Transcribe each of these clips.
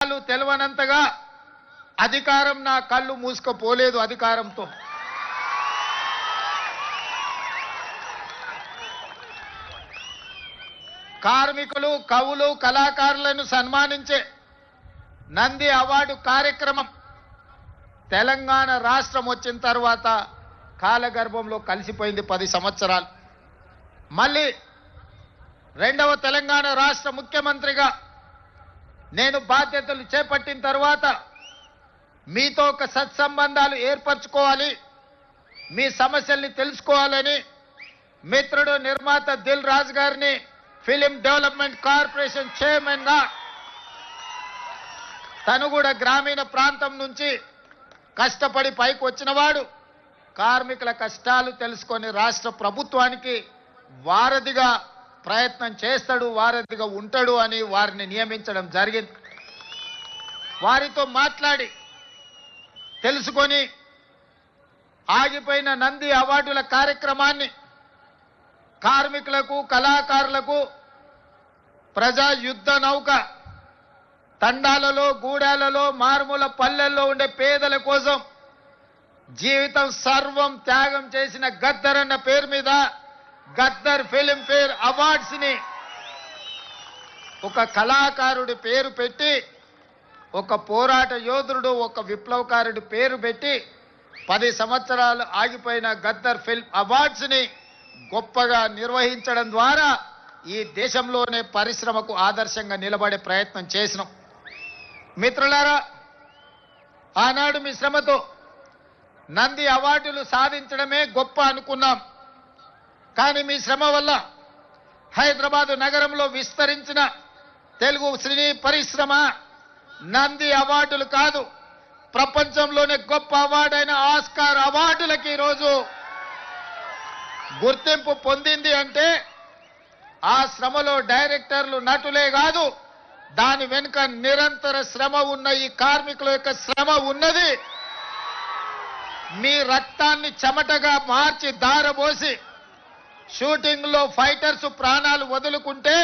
తెలవనంతగా అధికారం నా కళ్ళు మూసుకుపోలేదు. అధికారంతో కార్మికులు, కవులు, కళాకారులను సన్మానించే నంది అవార్డు కార్యక్రమం తెలంగాణ రాష్ట్రం వచ్చిన తర్వాత కాలగర్భంలో కలిసిపోయింది 10 సంవత్సరాలు. మళ్ళీ రెండవ తెలంగాణ రాష్ట్ర ముఖ్యమంత్రిగా నేను బాధ్యతలు చేపట్టిన తర్వాత మీతో ఒక సత్సంబంధాలు ఏర్పరచుకోవాలి, మీ సమస్యల్ని తెలుసుకోవాలని మిత్రుడు నిర్మాత దిల్ రాజు గారిని ఫిలిం డెవలప్మెంట్ కార్పొరేషన్ చైర్మన్ గా, తను కూడా గ్రామీణ ప్రాంతం నుంచి కష్టపడి పైకి వచ్చినవాడు, కార్మికుల కష్టాలు తెలుసుకొని రాష్ట్ర ప్రభుత్వానికి వారధిగా ప్రయత్నం చేస్తాడు, వారధిగా ఉంటాడు అని వారిని నియమించడం జరిగింది. వారితో మాట్లాడి తెలుసుకొని ఆగిపోయిన నంది అవార్డుల కార్యక్రమాన్ని కార్మికులకు, కళాకారులకు ప్రజా యుద్ధ నౌక తండాలలో, గూడాలలో, మారుమూల పల్లెల్లో ఉండే పేదల కోసం జీవితం సర్వం త్యాగం చేసిన గద్దర్ అన్న పేరు మీద గద్దర్ ఫిలిం ఫేర్ అవార్డ్స్ ని ఒక కళాకారుడి పేరు పెట్టి, ఒక పోరాట యోధుడు, ఒక విప్లవకారుడి పేరు పెట్టి 10 సంవత్సరాలు ఆగిపోయిన గద్దర్ ఫిల్మ్ అవార్డ్స్ ని గొప్పగా నిర్వహించడం ద్వారా ఈ దేశంలోనే పరిశ్రమకు ఆదర్శంగా నిలబడే ప్రయత్నం చేసినాం. మిత్రులారా, ఆనాడు మీ శ్రమతో నంది అవార్డులు సాధించడమే గొప్ప అనుకున్నాం. కానీ మీ శ్రమ వల్ల హైదరాబాదు నగరంలో విస్తరించిన తెలుగు సినీ పరిశ్రమ నంది అవార్డులు కాదు, ప్రపంచంలోనే గొప్ప అవార్డైన ఆస్కార్ అవార్డులకి ఈరోజు గుర్తింపు పొందింది. అంటే ఆ శ్రమలో డైరెక్టర్లు, నటులే కాదు, దాని వెనుక నిరంతర శ్రమ ఉన్న ఈ కార్మికుల యొక్క శ్రమ ఉన్నది. మీ రక్తాన్ని చెమటగా మార్చి దారబోసి షూటింగ్ లో ఫైటర్స్ ప్రాణాలు వదులుకుంటే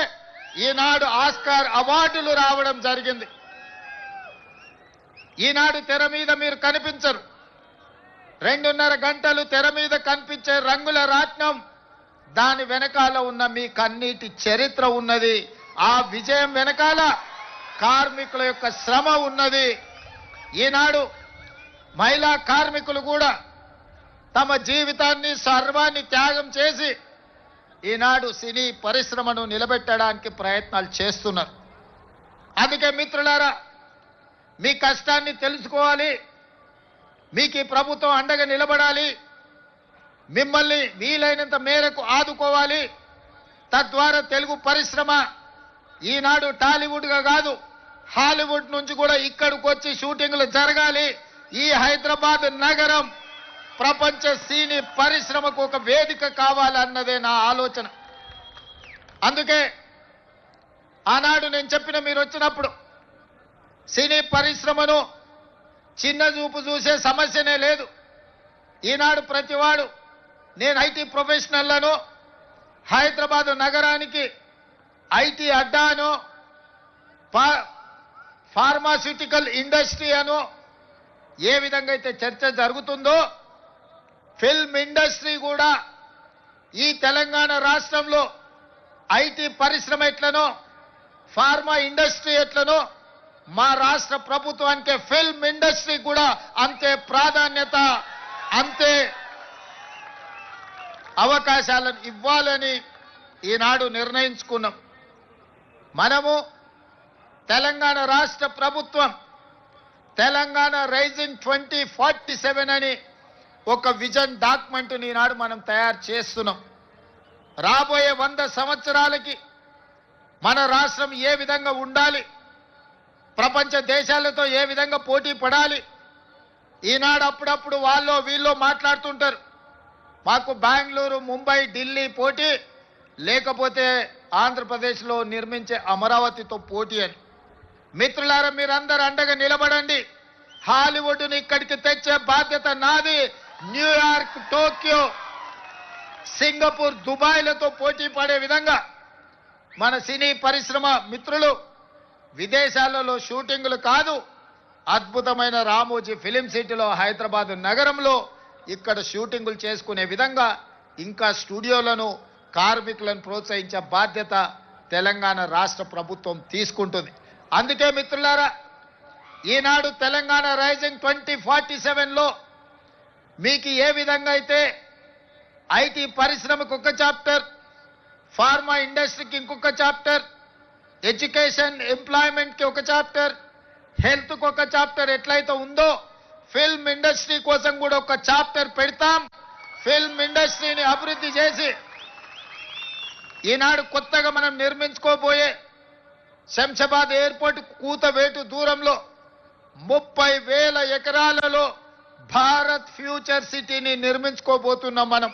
ఈనాడు ఆస్కార్ అవార్డులు రావడం జరిగింది. ఈనాడు తెర మీద మీరు కనిపించరు, 2.5 గంటలు తెర మీద కనిపించే రంగుల రాట్నం, దాని వెనకాల ఉన్న మీ కన్నీటి చరిత్ర ఉన్నది. ఆ విజయం వెనకాల కార్మికుల యొక్క శ్రమ ఉన్నది. ఈనాడు మహిళా కార్మికులు కూడా తమ జీవితాన్ని, సర్వాన్ని త్యాగం చేసి ఈనాడు సినీ పరిశ్రమను నిలబెట్టడానికి ప్రయత్నాలు చేస్తున్నారు. అందుకే మిత్రులారా, మీ కష్టాన్ని తెలుసుకోవాలి, మీకు ఈ ప్రభుత్వం అండగా నిలబడాలి, మిమ్మల్ని వీలైనంత మేరకు ఆదుకోవాలి. తద్వారా తెలుగు పరిశ్రమ ఈనాడు టాలీవుడ్గా కాదు, హాలీవుడ్ నుంచి కూడా ఇక్కడికి వచ్చి షూటింగ్లు జరగాలి. ఈ హైదరాబాద్ నగరం ప్రపంచ సినీ పరిశ్రమకు ఒక వేదిక కావాలన్నదే నా ఆలోచన. అందుకే ఆనాడు నేను చెప్పిన, మీరు వచ్చినప్పుడు సినీ పరిశ్రమను చిన్న చూపు చూసే సమస్యనే లేదు. ఈనాడు ప్రతివాడు, నేను ఐటీ ప్రొఫెషనల్లను, హైదరాబాద్ నగరానికి ఐటీ అడ్డాను, ఫార్మాస్యూటికల్ ఇండస్ట్రీ అను ఏ విధంగా అయితే చర్చ జరుగుతుందో, ఫిల్మ్ ఇండస్ట్రీ కూడా ఈ తెలంగాణ రాష్ట్రంలో ఐటీ పరిశ్రమ ఎట్లనో, ఫార్మా ఇండస్ట్రీ ఎట్లనో, మా రాష్ట్ర ప్రభుత్వానికి ఫిల్మ్ ఇండస్ట్రీ కూడా అంతే ప్రాధాన్యత, అంతే అవకాశాలను ఇవ్వాలని ఈనాడు నిర్ణయించుకున్నాం. మనము తెలంగాణ రాష్ట్ర ప్రభుత్వం తెలంగాణ రైజింగ్ 2047 అని ఒక విజన్ డాక్యుమెంట్ని ఈనాడు మనం తయారు చేస్తున్నాం. రాబోయే 100 సంవత్సరాలకి మన రాష్ట్రం ఏ విధంగా ఉండాలి, ప్రపంచ దేశాలతో ఏ విధంగా పోటీ పడాలి. ఈనాడు అప్పుడప్పుడు వాళ్ళు వీళ్ళు మాట్లాడుతుంటారు, మాకు బెంగళూరు, ముంబై, ఢిల్లీ పోటీ, లేకపోతే ఆంధ్రప్రదేశ్లో నిర్మించే అమరావతితో పోటీ అని. మిత్రులారా, మీరందరూ అండగా నిలబడండి. హాలీవుడ్ని ఇక్కడికి తెచ్చే బాధ్యత నాది. న్యూయార్క్, టోక్యో, సింగపూర్, దుబాయ్లతో పోటీ పడే విధంగా మన సినీ పరిశ్రమ మిత్రులు విదేశాలలో షూటింగులు కాదు, అద్భుతమైన రామోజీ ఫిలిం సిటీలో హైదరాబాద్ నగరంలో ఇక్కడ షూటింగులు చేసుకునే విధంగా ఇంకా స్టూడియోలను కార్మికులను ప్రోత్సహించే బాధ్యత తెలంగాణ రాష్ట్ర ప్రభుత్వం తీసుకుంటుంది. అందుకే మిత్రులారా, ఈనాడు తెలంగాణ రైజింగ్ 2047లో మీకు ఏ విధంగా అయితే ఐటీ పరిశ్రమకు ఒక చాప్టర్, ఫార్మా ఇండస్ట్రీకి ఇంకొక చాప్టర్, ఎడ్యుకేషన్ ఎంప్లాయ్మెంట్కి ఒక చాప్టర్, హెల్త్కి ఒక చాప్టర్ ఎట్లయితే ఉందో ఫిల్మ్ ఇండస్ట్రీ కోసం కూడా ఒక చాప్టర్ పెడతాం. ఫిల్మ్ ఇండస్ట్రీని అభివృద్ధి చేసి ఈనాడు కొత్తగా మనం నిర్మించుకోబోయే శంషాబాద్ ఎయిర్పోర్ట్ కూతవేటు దూరంలో 30,000 ఎకరాలలో భారత్ ఫ్యూచర్ సిటీని నిర్మించుకోబోతున్నాం మనం.